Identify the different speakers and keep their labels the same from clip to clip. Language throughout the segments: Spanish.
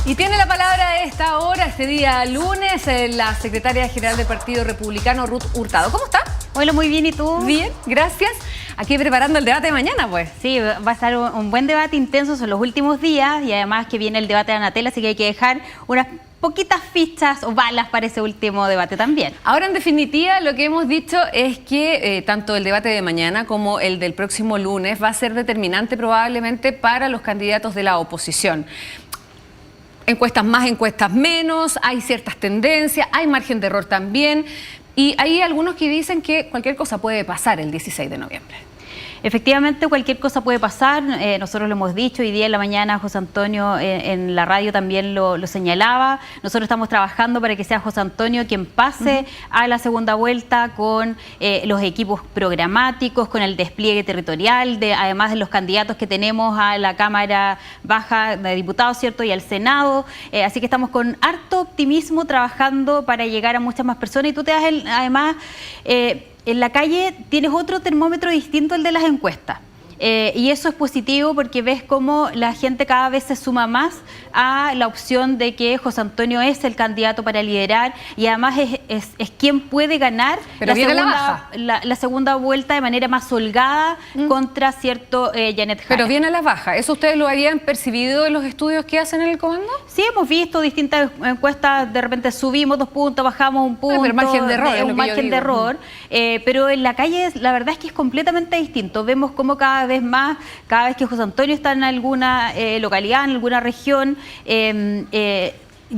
Speaker 1: Y tiene la palabra a esta hora, este día lunes, la secretaria general del Partido Republicano, Ruth Hurtado. ¿Cómo está?
Speaker 2: Hola, muy bien, ¿y tú?
Speaker 1: Bien, gracias. Aquí preparando el debate de mañana, pues.
Speaker 2: Sí, va a estar un buen debate intenso en los últimos días y además que viene el debate de Anatel, así que hay que dejar unas poquitas fichas o balas para ese último debate también.
Speaker 1: Ahora, en definitiva, lo que hemos dicho es que tanto el debate de mañana como el del próximo lunes va a ser determinante probablemente para los candidatos de la oposición. Encuestas más, encuestas menos, hay ciertas tendencias, hay margen de error también. Y hay algunos que dicen que cualquier cosa puede pasar el 16 de noviembre.
Speaker 2: Efectivamente, cualquier cosa puede pasar. Nosotros lo hemos dicho, hoy día en la mañana José Antonio en la radio también lo señalaba. Nosotros estamos trabajando para que sea José Antonio quien pase a la segunda vuelta con los equipos programáticos, con el despliegue territorial, además de los candidatos que tenemos a la Cámara Baja de Diputados, ¿cierto? Y al Senado. Así que estamos con harto optimismo trabajando para llegar a muchas más personas. Y tú te das además... en la calle tienes otro termómetro distinto al de las encuestas. Y eso es positivo porque ves cómo la gente cada vez se suma más a la opción de que José Antonio es el candidato para liderar y además es quien puede ganar la segunda vuelta de manera más holgada contra cierto Janet Jara.
Speaker 1: Pero viene a la baja. ¿Eso ustedes lo habían percibido en los estudios que hacen en el comando?
Speaker 2: Sí, hemos visto distintas encuestas, de repente subimos 2 puntos, bajamos 1 punto.
Speaker 1: Pero margen de error.
Speaker 2: Un margen de error. Pero en la calle la verdad es que es completamente distinto. Vemos cómo cada vez que José Antonio está en alguna localidad, en alguna región,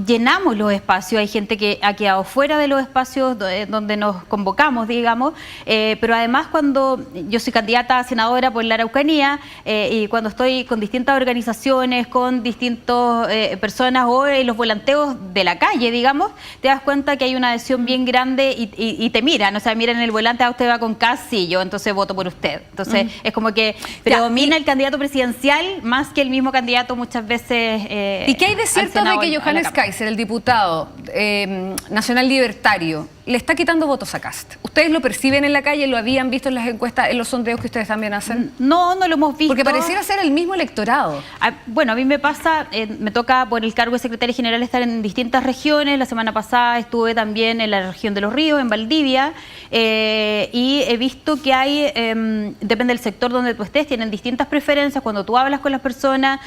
Speaker 2: llenamos los espacios. Hay gente que ha quedado fuera de los espacios donde nos convocamos, digamos, pero además cuando yo soy candidata a senadora por la Araucanía y cuando estoy con distintas organizaciones, con distintas personas o en los volanteos de la calle, digamos, te das cuenta que hay una adhesión bien grande y te miran, o sea, miran el volante, usted va con Casi, yo entonces voto por usted. Entonces es como que predomina el candidato presidencial más que el mismo candidato muchas veces. ¿Y
Speaker 1: qué hay de cierto de que Johannes Kaiser, el diputado nacional libertario, le está quitando votos a Kast? ¿Ustedes lo perciben en la calle? ¿Lo habían visto en las encuestas, en los sondeos que ustedes también hacen?
Speaker 2: No, no lo hemos visto.
Speaker 1: Porque pareciera ser el mismo electorado.
Speaker 2: Bueno, a mí me pasa, me toca por el cargo de secretaria general estar en distintas regiones. La semana pasada estuve también en la región de Los Ríos, en Valdivia, y he visto que hay, depende del sector donde tú estés, tienen distintas preferencias. Cuando tú hablas con las personas,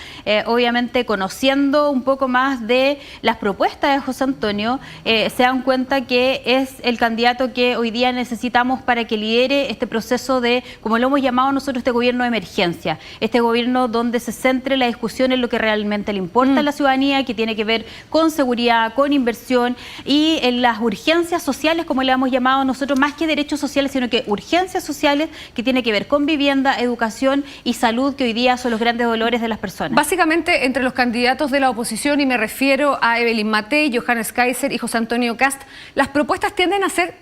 Speaker 2: obviamente conociendo un poco más de las propuestas de José Antonio, se dan cuenta que es el candidato que hoy día necesitamos para que lidere este proceso de, como lo hemos llamado nosotros, este gobierno de emergencia, este gobierno donde se centre la discusión en lo que realmente le importa a la ciudadanía, que tiene que ver con seguridad, con inversión y en las urgencias sociales, como le hemos llamado nosotros, más que derechos sociales, sino que urgencias sociales que tiene que ver con vivienda, educación y salud, que hoy día son los grandes dolores de las personas.
Speaker 1: Básicamente, entre los candidatos de la oposición, y me refiero a Evelyn Matei, Johannes Kaiser y José Antonio Kast, las propuestas tienden a ser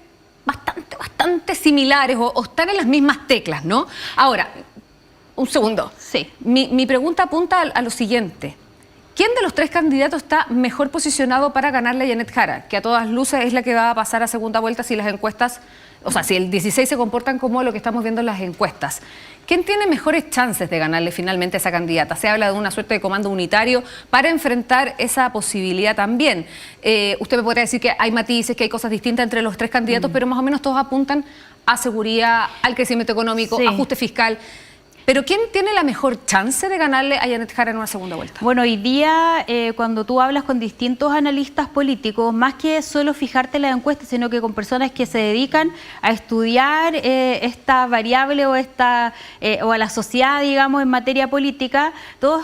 Speaker 1: bastante similares o están en las mismas teclas, ¿no? Ahora, un segundo.
Speaker 2: Sí.
Speaker 1: Mi pregunta apunta a lo siguiente. ¿Quién de los 3 candidatos está mejor posicionado para ganarle a Janet Jara? Que a todas luces es la que va a pasar a segunda vuelta si las encuestas, o sea, si el 16 se comportan como lo que estamos viendo en las encuestas. ¿Quién tiene mejores chances de ganarle finalmente a esa candidata? Se habla de una suerte de comando unitario para enfrentar esa posibilidad también. Usted me podría decir que hay matices, que hay cosas distintas entre los 3 candidatos, pero más o menos todos apuntan a seguridad, al crecimiento económico, ajuste fiscal. ¿Pero quién tiene la mejor chance de ganarle a Janet Jara en una segunda vuelta?
Speaker 2: Bueno, hoy día cuando tú hablas con distintos analistas políticos, más que solo fijarte en las encuestas, sino que con personas que se dedican a estudiar esta variable o a la sociedad, digamos, en materia política, todos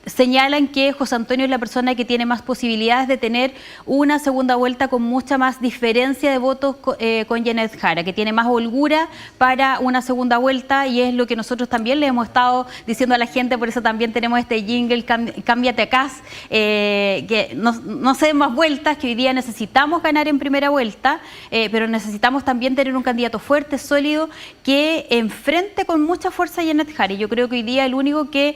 Speaker 2: señalan que José Antonio es la persona que tiene más posibilidades de tener una segunda vuelta con mucha más diferencia de votos con Janet Jara, que tiene más holgura para una segunda vuelta, y es lo que nosotros también le hemos estado diciendo a la gente. Por eso también tenemos este jingle, cámbiate acá, que no se den más vueltas, que hoy día necesitamos ganar en primera vuelta, pero necesitamos también tener un candidato fuerte, sólido, que enfrente con mucha fuerza a Janet Jara. Y yo creo que hoy día el único que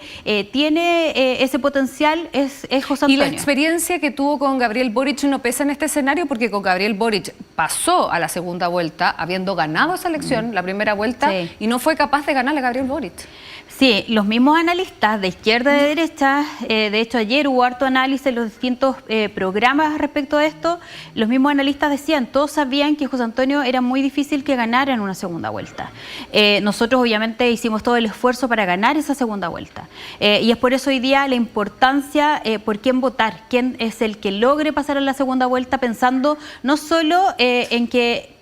Speaker 2: tiene ese potencial es José Antonio.
Speaker 1: ¿Y la experiencia que tuvo con Gabriel Boric no pesa en este escenario? Porque con Gabriel Boric pasó a la segunda vuelta, habiendo ganado esa elección, la primera vuelta, y no fue capaz de ganarle a Gabriel Boric.
Speaker 2: Sí, los mismos analistas de izquierda y de derecha, de hecho ayer hubo harto análisis en los distintos programas respecto a esto, los mismos analistas decían, todos sabían que José Antonio era muy difícil que ganara en una segunda vuelta. Nosotros obviamente hicimos todo el esfuerzo para ganar esa segunda vuelta y es por eso hoy día la importancia por quién votar, quién es el que logre pasar a la segunda vuelta, pensando no solo en que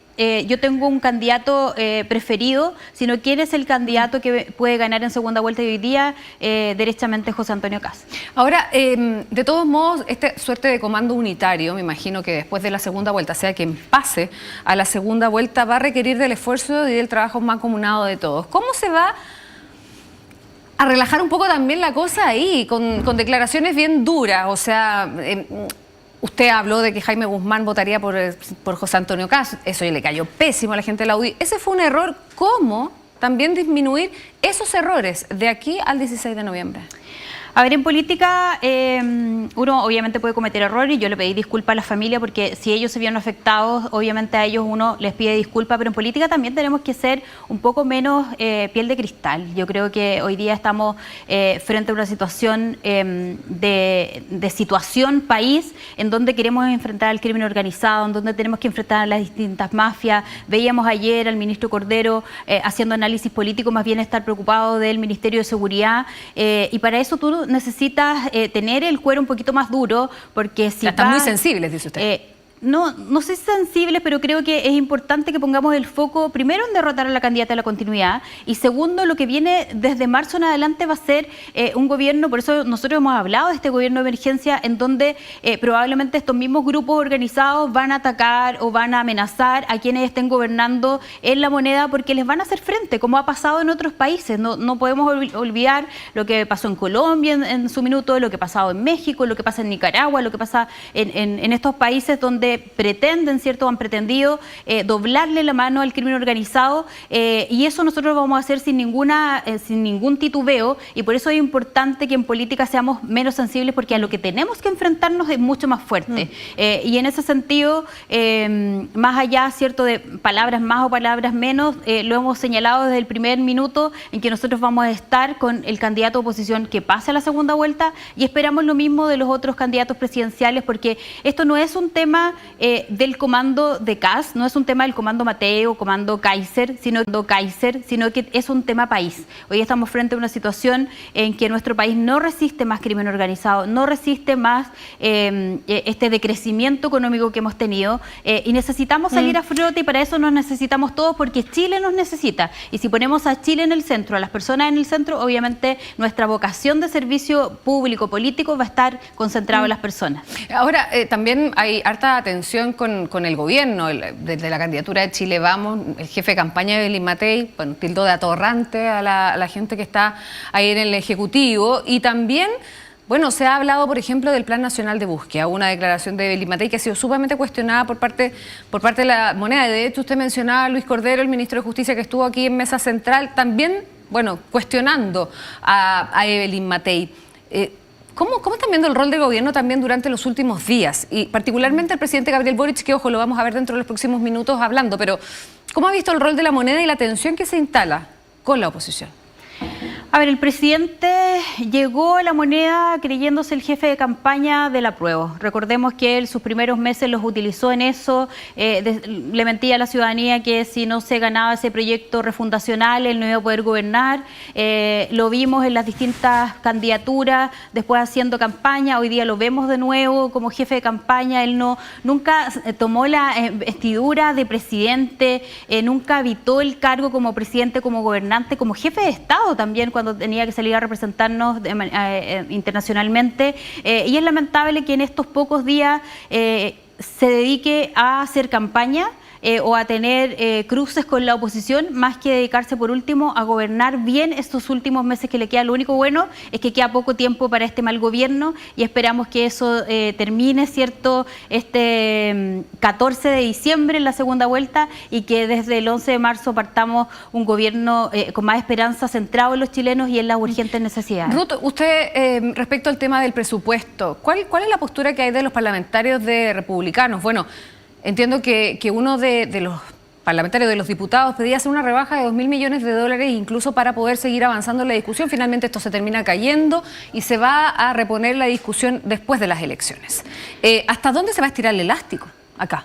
Speaker 2: yo tengo un candidato preferido, sino quién es el candidato que puede ganar en segunda vuelta, y hoy día derechamente José Antonio Kast.
Speaker 1: Ahora, de todos modos, esta suerte de comando unitario, me imagino que después de la segunda vuelta, sea quien pase a la segunda vuelta, va a requerir del esfuerzo y del trabajo mancomunado de todos. ¿Cómo se va a relajar un poco también la cosa ahí, con declaraciones bien duras? O sea, usted habló de que Jaime Guzmán votaría por José Antonio Kast. Eso le cayó pésimo a la gente de la UDI. Ese fue un error. ¿Cómo también disminuir esos errores de aquí al 16 de noviembre?
Speaker 2: A ver, en política uno obviamente puede cometer errores, y yo le pedí disculpas a la familia porque si ellos se vieron afectados, obviamente a ellos uno les pide disculpas, pero en política también tenemos que ser un poco menos piel de cristal. Yo creo que hoy día estamos frente a una situación de situación país en donde queremos enfrentar al crimen organizado, en donde tenemos que enfrentar a las distintas mafias. Veíamos ayer al ministro Cordero haciendo análisis político, más bien estar preocupado del Ministerio de Seguridad, y para eso tú necesitas tener el cuero un poquito más duro, porque si
Speaker 1: están muy sensibles, dice usted.
Speaker 2: No sé si sensibles, pero creo que es importante que pongamos el foco primero en derrotar a la candidata de la continuidad, y segundo, lo que viene desde marzo en adelante va a ser un gobierno. Por eso nosotros hemos hablado de este gobierno de emergencia, en donde probablemente estos mismos grupos organizados van a atacar o van a amenazar a quienes estén gobernando en La Moneda, porque les van a hacer frente, como ha pasado en otros países. No podemos olvidar lo que pasó en Colombia en su minuto, lo que ha pasado en México, lo que pasa en Nicaragua, lo que pasa en estos países donde pretenden, ¿cierto?, han pretendido doblarle la mano al crimen organizado, y eso nosotros lo vamos a hacer sin ningún titubeo, y por eso es importante que en política seamos menos sensibles, porque a lo que tenemos que enfrentarnos es mucho más fuerte. Y en ese sentido, más allá, ¿cierto?, de palabras más o palabras menos, lo hemos señalado desde el primer minuto en que nosotros vamos a estar con el candidato de oposición que pase a la segunda vuelta, y esperamos lo mismo de los otros candidatos presidenciales, porque esto no es un tema del comando de Kast, no es un tema del comando Mateo, comando Kaiser, sino que es un tema país. Hoy estamos frente a una situación en que nuestro país no resiste más crimen organizado, no resiste más este decrecimiento económico que hemos tenido, y necesitamos salir a flote, y para eso nos necesitamos todos, porque Chile nos necesita. Y si ponemos a Chile en el centro, a las personas en el centro, obviamente nuestra vocación de servicio público, político, va a estar concentrado en las personas.
Speaker 1: Ahora, también hay harta atención con el gobierno, desde la candidatura de Chile Vamos, el jefe de campaña de Belín Matei, bueno, tildó de atorrante a la gente que está ahí en el Ejecutivo, y también, bueno, se ha hablado, por ejemplo, del Plan Nacional de Búsqueda, una declaración de Belín Matei que ha sido sumamente cuestionada por parte de La Moneda. De hecho, usted mencionaba a Luis Cordero, el ministro de Justicia, que estuvo aquí en Mesa Central, también, bueno, cuestionando a Belín Matei. ¿Cómo están viendo el rol del gobierno también durante los últimos días? Y particularmente el presidente Gabriel Boric, que, ojo, lo vamos a ver dentro de los próximos minutos hablando, pero ¿cómo ha visto el rol de La Moneda y la tensión que se instala con la oposición?
Speaker 2: A ver, el presidente llegó a La Moneda creyéndose el jefe de campaña del apruebo. Recordemos que él sus primeros meses los utilizó en eso, le mentía a la ciudadanía que si no se ganaba ese proyecto refundacional él no iba a poder gobernar. Lo vimos en las distintas candidaturas, después haciendo campaña. Hoy día lo vemos de nuevo como jefe de campaña. Él nunca tomó la vestidura de presidente, nunca habitó el cargo como presidente, como gobernante, como jefe de Estado también, cuando tenía que salir a representarnos internacionalmente, y es lamentable que en estos pocos días se dedique a hacer campaña o a tener cruces con la oposición, más que dedicarse por último a gobernar bien estos últimos meses que le queda. Lo único bueno es que queda poco tiempo para este mal gobierno, y esperamos que eso termine, ¿cierto?, este 14 de diciembre en la segunda vuelta, y que desde el 11 de marzo partamos un gobierno con más esperanza, centrado en los chilenos y en las urgentes necesidades.
Speaker 1: Ruth, usted, respecto al tema del presupuesto, ¿cuál es la postura que hay de los parlamentarios de republicanos? Bueno, entiendo que uno de los parlamentario de los diputados pedía hacer una rebaja de 2.000 millones de dólares incluso para poder seguir avanzando en la discusión. Finalmente esto se termina cayendo y se va a reponer la discusión después de las elecciones. ¿Hasta dónde se va a estirar el elástico acá?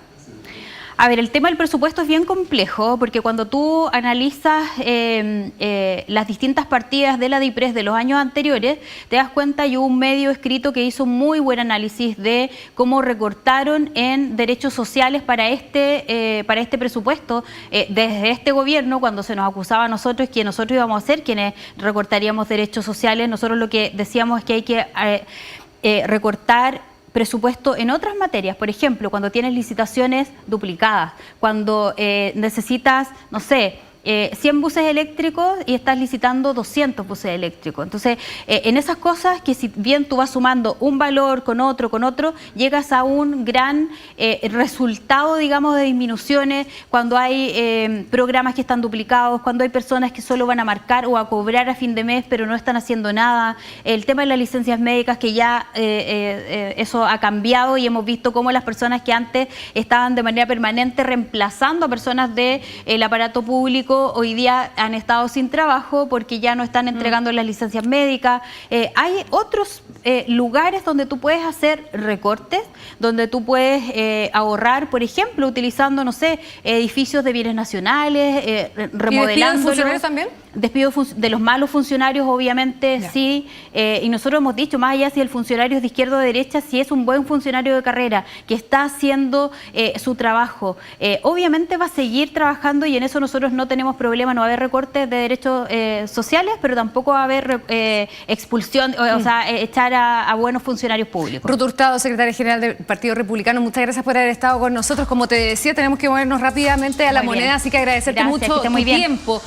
Speaker 2: A ver, el tema del presupuesto es bien complejo porque cuando tú analizas las distintas partidas de la DIPRES de los años anteriores, te das cuenta, hay un medio escrito que hizo muy buen análisis de cómo recortaron en derechos sociales para este presupuesto desde este gobierno, cuando se nos acusaba a nosotros que nosotros íbamos a ser quienes recortaríamos derechos sociales. Nosotros lo que decíamos es que hay que recortar presupuesto en otras materias, por ejemplo, cuando tienes licitaciones duplicadas, cuando necesitas, no sé, 100 buses eléctricos y estás licitando 200 buses eléctricos. Entonces, en esas cosas que si bien tú vas sumando un valor con otro, llegas a un gran resultado, digamos, de disminuciones, cuando hay programas que están duplicados, cuando hay personas que solo van a marcar o a cobrar a fin de mes, pero no están haciendo nada. El tema de las licencias médicas, que ya eso ha cambiado y hemos visto cómo las personas que antes estaban de manera permanente reemplazando a personas del aparato público, hoy día han estado sin trabajo porque ya no están entregando las licencias médicas. Hay otros lugares donde tú puedes hacer recortes, donde tú puedes ahorrar, por ejemplo, utilizando, no sé, edificios de bienes nacionales, remodelando.
Speaker 1: ¿Y despido de funcionarios también?
Speaker 2: Despido de los malos funcionarios, obviamente, ya. Sí. Y nosotros hemos dicho, más allá si el funcionario es de izquierda o de derecha, si es un buen funcionario de carrera, que está haciendo su trabajo, obviamente va a seguir trabajando y en eso nosotros no tenemos problema, no va a haber recortes de derechos sociales, pero tampoco va a haber expulsión, o sea, echar a buenos funcionarios públicos.
Speaker 1: Ruth Hurtado, secretaria general del Partido Republicano, muchas gracias por haber estado con nosotros. Como te decía, tenemos que movernos rápidamente a la moneda, así que agradecerte mucho tu tiempo.